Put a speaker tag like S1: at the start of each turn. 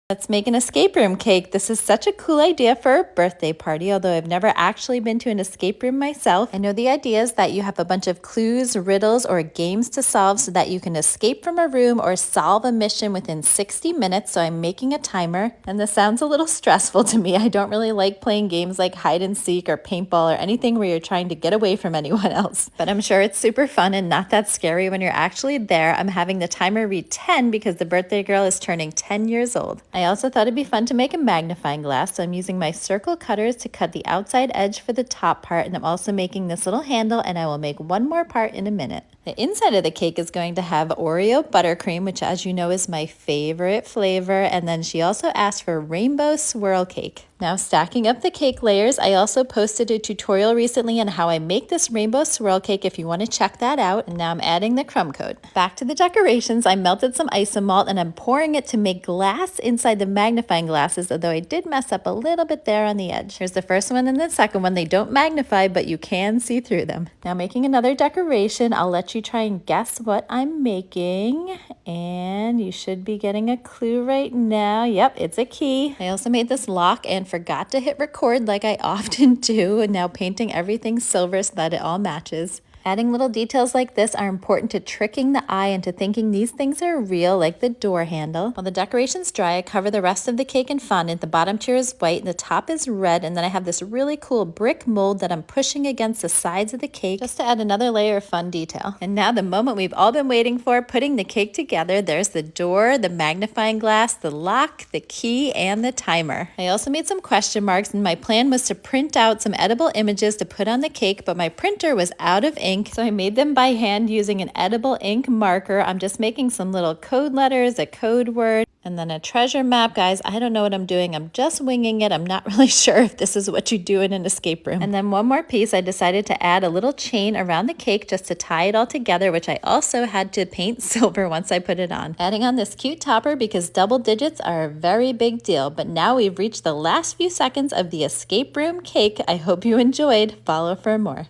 S1: Let's make an escape room cake. This is such a cool idea for a birthday party, although I've never actually been to an escape room myself. I know the idea is that you have a bunch of clues, riddles, or games to solve so that you can escape from a room or solve a mission within 60 minutes, so I'm making a timer. And this sounds a little stressful to me. I don't really like playing games like hide and seek or paintball or anything where you're trying to get away from anyone else. But I'm sure it's super fun and not that scary when you're actually there. I'm having the timer read 10 because the birthday girl is turning 10 years old. I also thought it'd be fun to make a magnifying glass, so I'm using my circle cutters to cut the outside edge for the top part, and I'm also making this little handle, and I will make one more part in a minute. The inside of the cake is going to have Oreo buttercream, which as you know is my favorite flavor, and then she also asked for rainbow swirl cake. Now stacking up the cake layers, I also posted a tutorial recently on how I make this rainbow swirl cake if you want to check that out, and now I'm adding the crumb coat. Back to the decorations, I melted some isomalt and I'm pouring it to make glass inside the magnifying glasses, although I did mess up a little bit there on the edge. Here's the first one and the second one. They don't magnify, but you can see through them. Now making another decoration, I'll let you try and guess what I'm making, and you should be getting a clue right now. Yep, it's a key. I also made this lock and forgot to hit record like I often do, and now painting everything silver so that it all matches. Adding little details like this are important to tricking the eye into thinking these things are real, like the door handle. While the decoration's dry, I cover the rest of the cake in fondant. The bottom tier is white and the top is red, and then I have this really cool brick mold that I'm pushing against the sides of the cake just to add another layer of fun detail. And now the moment we've all been waiting for, putting the cake together. There's the door, the magnifying glass, the lock, the key, and the timer. I also made some question marks, and my plan was to print out some edible images to put on the cake, but my printer was out of ink. So I made them by hand using an edible ink marker. I'm just making some little code letters, a code word, and then a treasure map. Guys, I don't know what I'm doing. I'm just winging it. I'm not really sure if this is what you do in an escape room. And then one more piece, I decided to add a little chain around the cake just to tie it all together, which I also had to paint silver once I put it on. Adding on this cute topper because double digits are a very big deal. But now we've reached the last few seconds of the escape room cake. I hope you enjoyed. Follow for more.